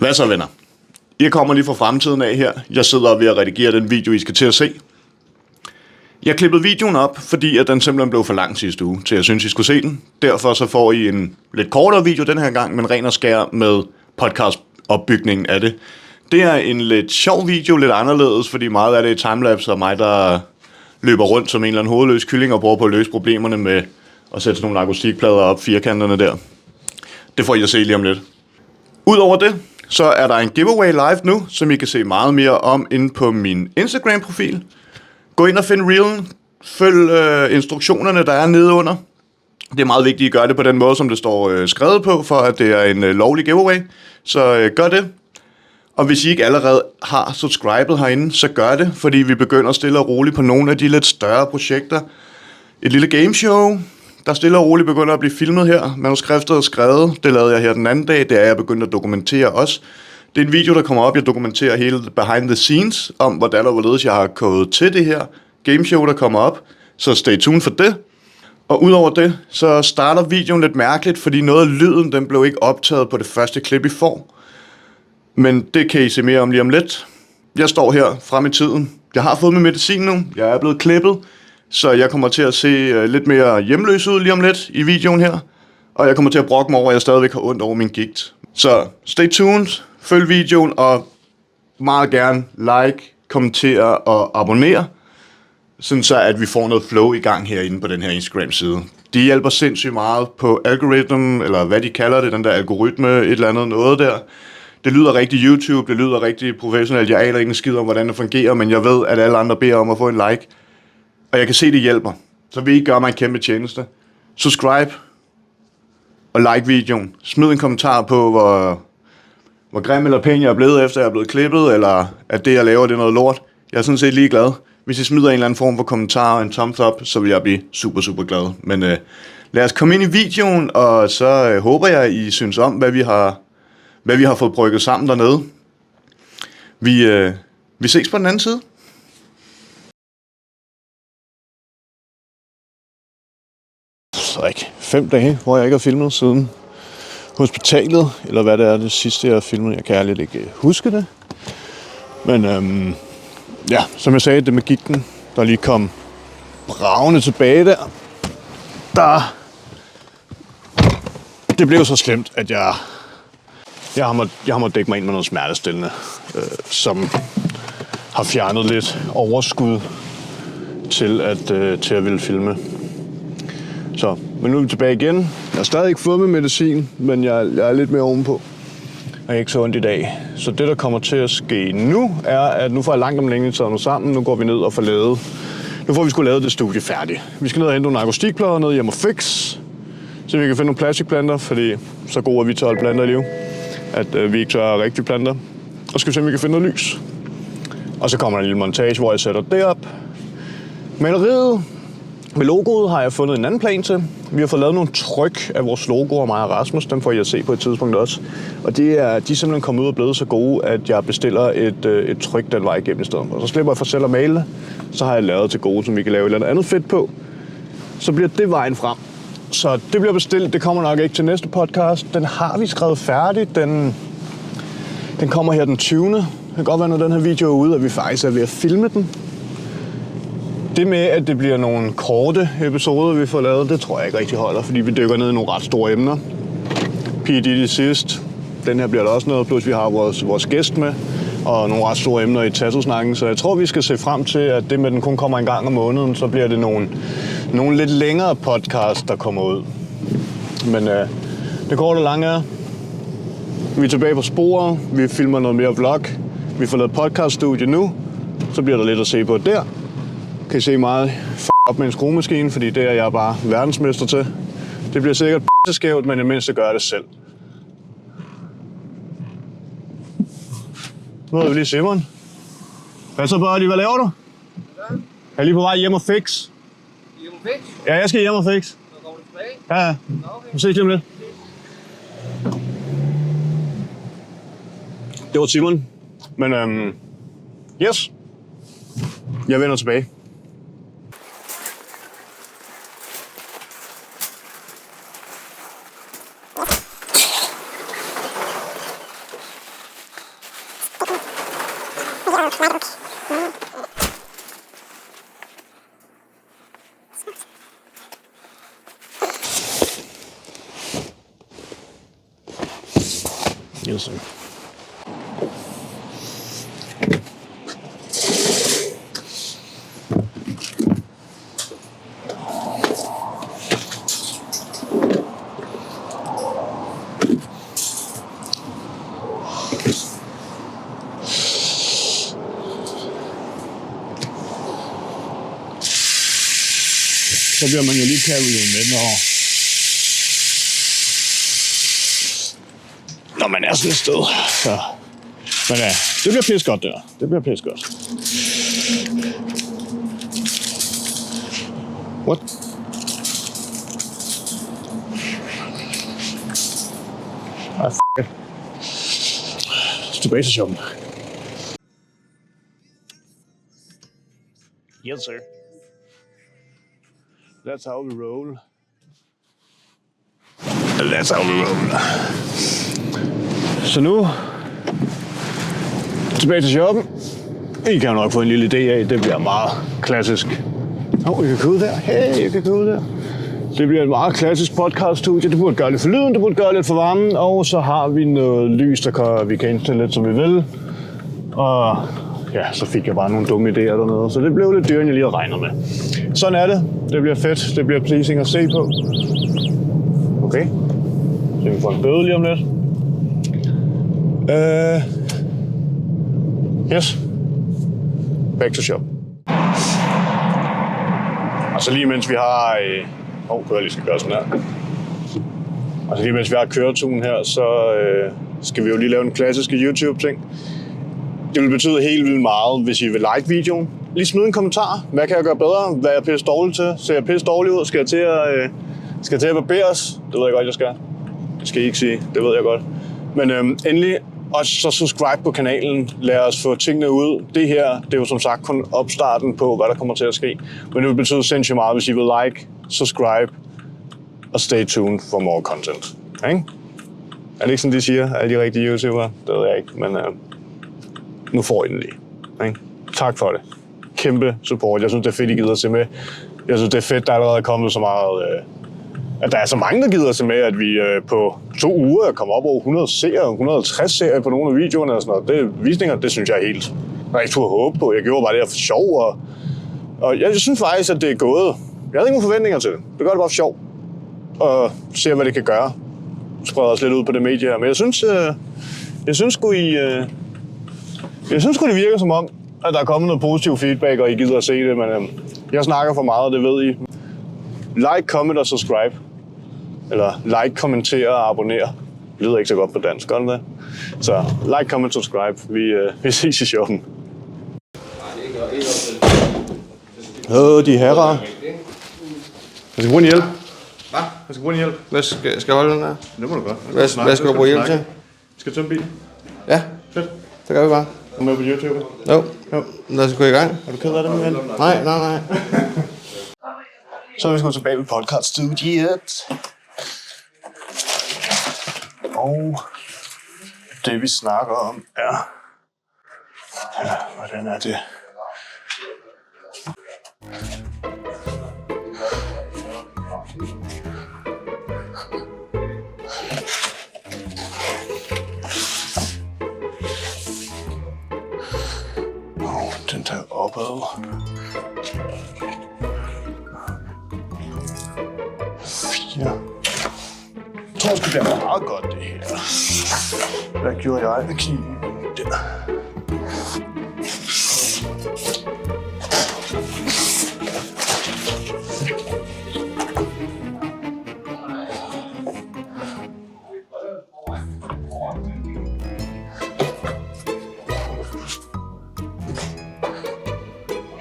Hvad så, venner? Jeg kommer lige fra fremtiden af her. Jeg sidder ved at redigere den video, I skal til at se. Jeg klippede videoen op, fordi at den simpelthen blev for lang sidste uge, til jeg synes, I skulle se den. Derfor så får I en lidt kortere video den her gang, men ren og skær med podcast-opbygningen af det. Det er en lidt sjov video, lidt anderledes, fordi meget af det er timelapse og mig, der løber rundt som en eller anden hovedløs kylling og prøver på at løse problemerne med at sætte sådan nogle akustikplader op, firkanterne der. Det får I at se lige om lidt. Udover det, så er der en giveaway live nu, som I kan se meget mere om inde på min Instagram-profil. Gå ind og find reelen. Følg instruktionerne, der er nede under. Det er meget vigtigt at gøre det på den måde, som det står skrevet på, for at det er en lovlig giveaway. Så gør det. Og hvis I ikke allerede har subscribet herinde, så gør det, fordi vi begynder stille og roligt på nogle af de lidt større projekter. Et lille gameshow, der stille og roligt begynder at blive filmet her. Manuskriptet er skrevet, det lavede jeg her den anden dag, det er jeg begyndt at dokumentere også. Det er en video, der kommer op, jeg dokumenterer hele behind the scenes, om hvordan og hvorledes jeg har kodet til det her gameshow, der kommer op. Så stay tuned for det. Og udover det, så starter videoen lidt mærkeligt, fordi noget af lyden, den blev ikke optaget på det første klip, I får. Men det kan I se mere om lige om lidt. Jeg står her frem i tiden. Jeg har fået min medicin nu, jeg er blevet klippet. Så jeg kommer til at se lidt mere hjemløs ud lige om lidt i videoen her. Og jeg kommer til at brokke mig over, at jeg stadigvæk har ondt over min gigt. Så stay tuned, følg videoen og meget gerne like, kommentere og abonnere. Sådan så at vi får noget flow i gang herinde på den her Instagram-side. De hjælper sindssygt meget på algoritmen, eller hvad de kalder det, den der algoritme, et eller andet noget der. Det lyder rigtig YouTube, det lyder rigtig professionelt. Jeg aner ikke en skid om, hvordan det fungerer, men jeg ved, at alle andre beder om at få en like. Og jeg kan se, det hjælper. Så vil I gøre mig en kæmpe tjeneste. Subscribe og like videoen. Smid en kommentar på, hvor grim eller pæn jeg er blevet, efter jeg er blevet klippet, eller at det, jeg laver, det er noget lort. Jeg er sådan set ligeglad. Hvis I smider en eller anden form for kommentar og en thumbs up, så vil jeg blive super, super glad. Men lad os komme ind i videoen, og så håber jeg, I synes om, hvad vi har fået brygget sammen dernede. Vi ses på den anden side. Så ikke 5 dage, hvor jeg ikke har filmet siden hospitalet, eller hvad det er det sidste, jeg har filmet. Jeg kan ærligt ikke huske det. Men ja, som jeg sagde, det med gigten, der lige kom bravende tilbage der. Det blev så slemt, at jeg har måttet dække mig ind med noget smertestillende, som har fjernet lidt overskud til at ville filme. Så, men nu er vi tilbage igen. Jeg har stadig ikke fået min medicin, men jeg er lidt mere ovenpå. Jeg er ikke så ondt i dag. Så det, der kommer til at ske nu, er, at nu får jeg langt om længe taget noget sammen. Nu går vi ned og får lavet. Nu får vi sgu lavet det studie færdigt. Vi skal ned og hente nogle akustikplader ned hjem og fix, så vi kan finde nogle plastikplanter, fordi så gode er vi til at holde planter i liv, at vi ikke tør rigtige planter. Og skal vi se, om vi kan finde noget lys. Og så kommer der en lille montage, hvor jeg sætter det op. Maleriet med logoet har jeg fundet en anden plan til. Vi har fået lavet nogle tryk af vores logoer, mig og Rasmus. Dem får I at se på et tidspunkt også. Og de er simpelthen kommet ud og blevet så gode, at jeg bestiller et tryk den vej igennem i stedet. Og så slipper jeg for selv at male det. Så har jeg lavet til gode, som vi kan lave et eller andet fedt på. Så bliver det vejen frem. Så det bliver bestilt. Det kommer nok ikke til næste podcast. Den har vi skrevet færdig. Den kommer her den 20. Det kan godt være, når den her video er ude, at vi faktisk er ved at filme den. Det med, at det bliver nogle korte episoder, vi får lavet, det tror jeg ikke rigtig holder, fordi vi dykker ned i nogle ret store emner. P.D. sidst. Den her bliver der også noget, plus vi har vores gæst med, og nogle ret store emner i tattoo-snakken. Så jeg tror, vi skal se frem til, at det med, at den kun kommer en gang om måneden, så bliver det nogle lidt længere podcast, der kommer ud. Men det korte og lange er, vi er tilbage på sporet, vi filmer noget mere vlog, vi får lavet podcaststudie nu, så bliver der lidt at se på der. Kan I se meget op med en skruemaskine, fordi det er jeg bare verdensmester til. Det bliver sikkert skævt, men i mindste gør det selv. Nu er vi lige Simon. Hvad så, buddy? Hvad laver du? Jeg er lige på vej hjem og fix. Hjem og fix? Ja, jeg skal hjem og fix. Så kommer du tilbage? Ja. Vi ses lige om lidt. Det var Simon. Men yes. Jeg vender tilbage. Yes, sir. Så bliver man jo lige kaldet med, når man er sådan et sted. Så. Men ja, det bliver pisse godt der. Det bliver pisse godt. What? Ah, f*** it. Tilbage til shoppen. Yes, sir. That's how we roll. That's how we roll. Så nu tilbage til shoppen. I kan jo nok få en lille idé af, det bliver meget klassisk. I kan købe der. Hey, I kan købe der. Det bliver et meget klassisk podcaststudie. Det burde gøre lidt for lyden, det burde gøre lidt for varmen. Og så har vi noget lys, vi kan indstille lidt, som vi vil. Og ja, så fik jeg bare nogle dumme idéer dernede. Så det blev lidt dyrere, end jeg lige havde regnet med. Sådan er det. Det bliver fedt. Det bliver pleasing at se på. Okay. Så vi får en bøde lige om lidt. Yes. Back to shop. Og så lige mens vi har... kører lige skal gøre sådan her. Og så lige mens vi har køreturen her, så skal vi jo lige lave en klassisk YouTube-ting. Det vil betyde helt vildt meget, hvis I vil like videoen. Lige smid en kommentar. Hvad kan jeg gøre bedre? Hvad er jeg pisse dårlig til? Ser jeg pisse dårlig ud? Skal jeg til at barberes? Det ved jeg godt, jeg skal. Det skal I ikke sige. Det ved jeg godt. Men endelig, og så subscribe på kanalen. Lad os få tingene ud. Det her, det er jo som sagt kun opstarten på, hvad der kommer til at ske. Men det vil betyde sindssygt meget, hvis I vil like, subscribe og stay tuned for more content. Ikke? Er det ikke sådan, de siger? Er de rigtige YouTubere? Det ved jeg ikke, men nu får I den lige. Ikke? Tak for det. Kæmpe support. Jeg synes, det er fedt, I gider at se med. Jeg synes, det er fedt, der allerede er kommet så meget... at der er så mange, der gider at se med, at vi på 2 uger er kommet op over 100 serier, 150 serier på nogle af videoerne og sådan noget. Det visninger, det synes jeg er helt... Jeg ikke turde håbe på. Jeg gjorde bare det her for sjov, og jeg synes faktisk, at det er gået. Jeg havde ikke nogen forventninger til det. Det gør det bare for sjov. Og se, hvad det kan gøre. Spreder os lidt ud på det medie her. Men jeg synes sgu, det virker som om, at der er kommet noget positiv feedback, og I gider at se det. Men jeg snakker for meget, det ved I. Like, comment og subscribe. Eller like, kommentere og abonnere. Det lyder ikke så godt på dansk, gør det det? Så like, comment, subscribe. Vi ses i shoppen. De herrer. Jeg skal bruge en hjælp. Hvad? Jeg skal bruge en hjælp. Hvad skal jeg holde den her? Det må du godt. Hvad skal du bruge hjælp til? Skal du tømme bilen? Ja, Fedt. det gør vi bare. Er du med på YouTube? Jo. Jo. Lad os gå i gang. Er du ked af det, min ven? Nej. Så er vi sgu tilbage ved podcaststudiet. Og det vi snakker om er... Ja, hvordan er det? Den der opad. 4. Jeg tror sgu, det er meget godt, det her. Hvad gjorde jeg med kniven der?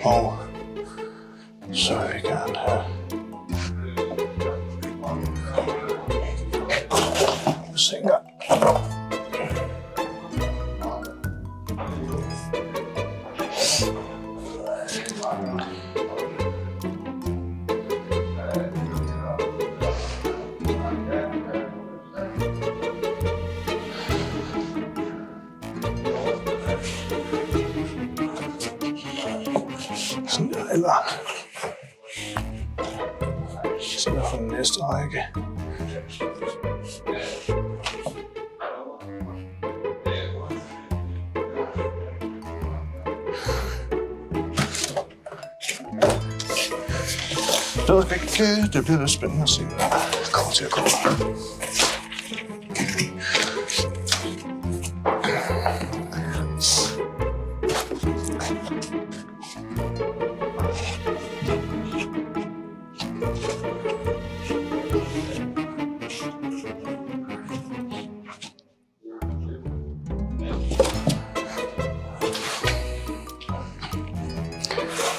Og så vil jeg gerne have se en gang. Eller så er for den næste række. Det bliver lidt spændende at se, hvad der kommer til at gå.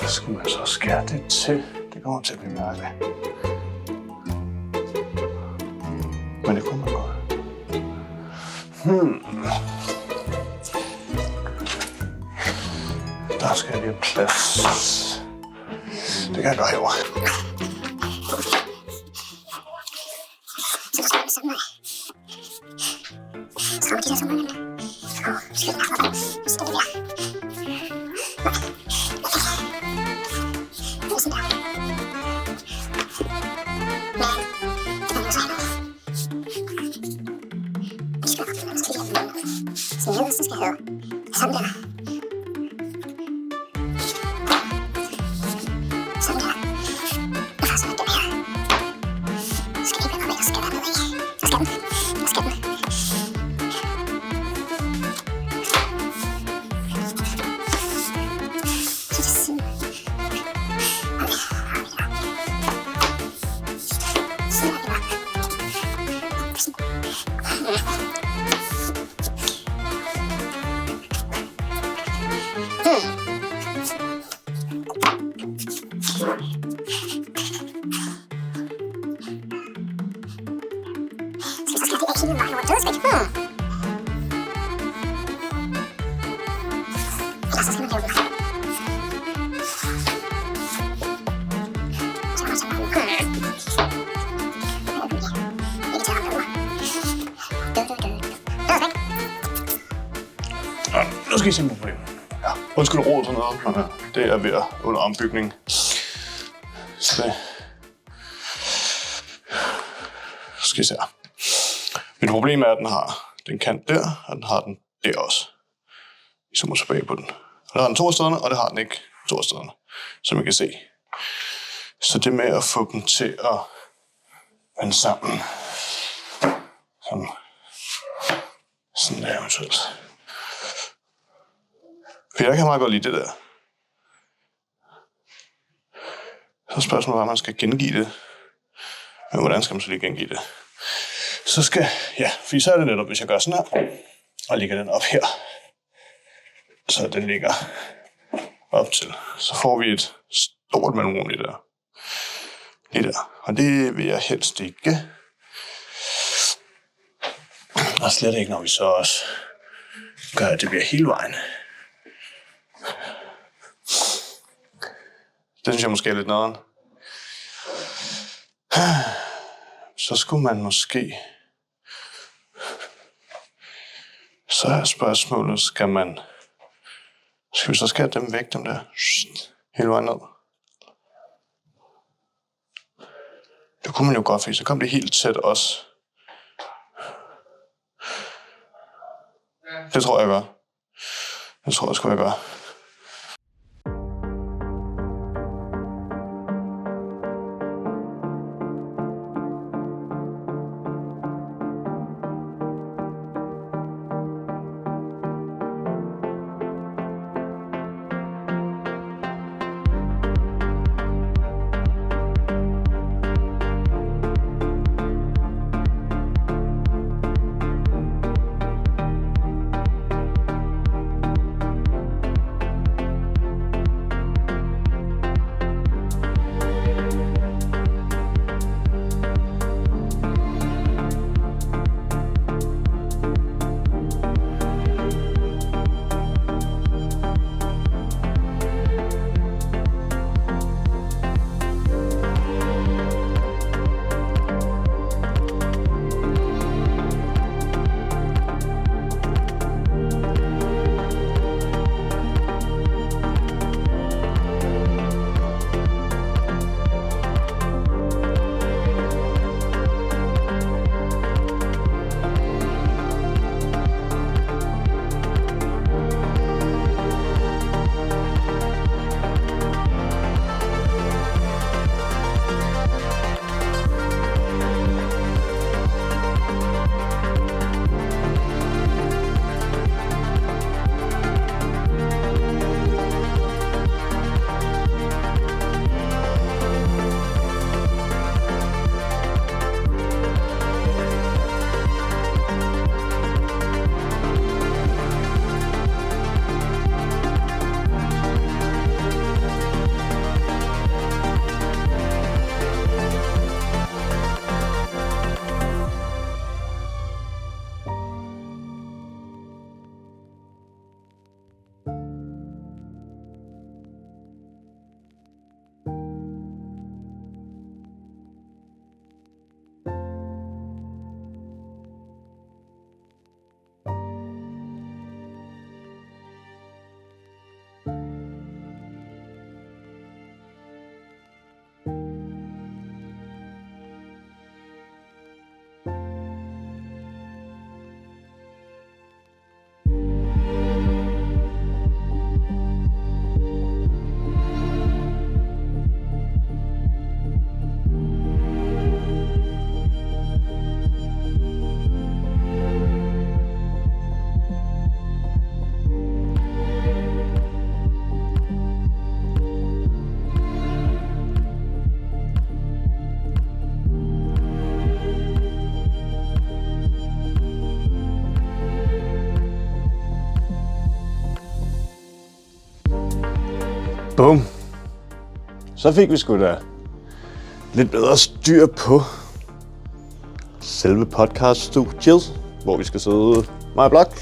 Så skal man så skære det til. Det kommer til at blive mærkeligt. Men det kunne man godt. Der skal jeg lige have plads. Det kan jeg gøre herovre. Nu skal I se på problemet. Ja, undskyld råd for noget, men det er ved at under ombygning. Så det skal I se her. Mit problem er, at den har den kant der, og den har den der også. I zoomer tilbage på den. Og der har den to stederne, og det har den ikke to stederne, som I kan se. Så det med at få dem til at vende sammen. Sådan der eventuelt. For jeg kan meget godt lide det der. Så spørgsmålet er, om man skal gengive det. Men hvordan skal man så lige gengive det? Så skal, fordi så er det netop, hvis jeg gør sådan her, og lægger den op her, så den ligger op til, så får vi et stort mellemrum lige der. Lige der. Og det vil jeg helst ikke. Og slet ikke, når vi så også gør, at det bliver hele vejen. Det synes jeg måske er lidt noget. Så skulle man måske... Så er spørgsmålet, skal vi så skære dem væk, dem der? Hele vejen ned. Det kunne man jo godt, fordi så kom det helt tæt også. Det tror jeg gør. Det tror jeg sgu, jeg gør. Bum. Så fik vi sgu da lidt bedre styr på selve podcaststudiet, hvor vi skal sidde. Maja Blok,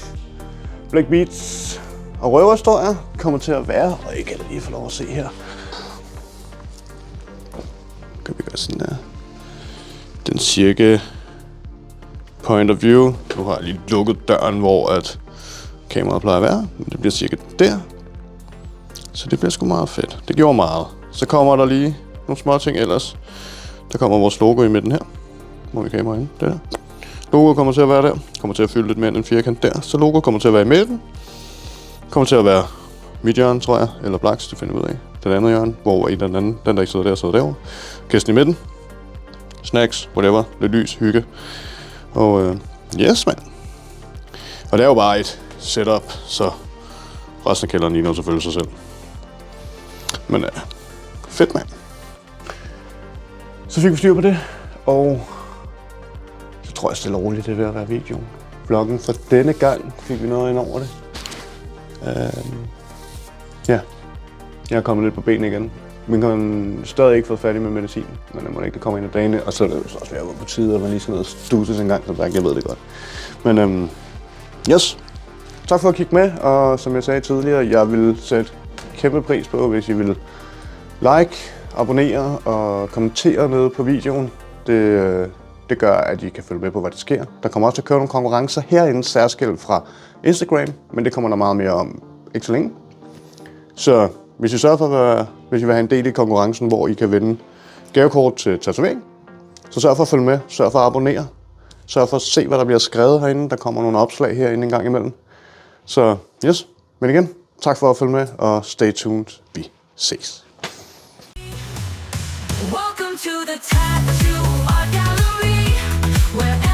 Black Beats og røverhistorier kommer til at være, og I kan lige få lov at se her. Kan vi gøre sådan der. Den cirka point of view. Nu har jeg lige lukket døren, hvor at kameraet plejer at være. Men det bliver cirka der. Så det bliver sgu meget fedt. Det gjorde meget. Så kommer der lige nogle små ting ellers. Der kommer vores logo i midten her. Hvor vi kameraet inde. Det der. Logo kommer til at være der. Kommer til at fylde lidt mere end en firkant der. Så logo kommer til at være i midten. Kommer til at være mit hjørne, tror jeg. Eller Blaks, det finder vi ud af. Den anden hjørne, hvor en den anden, den der ikke sidder der, sidder derovre. Kæsten i midten. Snacks, whatever. Lidt lys, hygge. Og yes, mand. Og det er jo bare et setup, så resten af kælderen ligner selvfølgelig sig selv. Men fedt, mand. Så fik vi styr på det, og så tror jeg stille og roligt, det er ved at være videoen. Vloggen for denne gang fik vi noget ind over det. Ja, jeg er kommet lidt på benene igen. Men kan stadig ikke fået færdig med medicin, men jeg må ikke, det kommer ind af dagene, og så er det jo også ved at være på tide, at man lige skal ned og stuses en gang, så jeg ved det godt. Men yes, tak for at kigge med, og som jeg sagde tidligere, jeg vil sætte kæmpe pris på, hvis I vil like, abonnere og kommentere nede på videoen. Det gør, at I kan følge med på, hvad der sker. Der kommer også til at køre nogle konkurrencer herinde, særskilt fra Instagram, men det kommer der meget mere om ikke så længe. Så hvis I sørger for, hvis I vil have en del i konkurrencen, hvor I kan vinde gavekort til tatovering, så sørg for at følge med, sørg for at abonnere, sørg for at se, hvad der bliver skrevet herinde. Der kommer nogle opslag herinde en gang imellem. Så yes, men igen, tak for at følge med, og stay tuned. Vi ses. Welcome to the Tattoo Art Gallery, where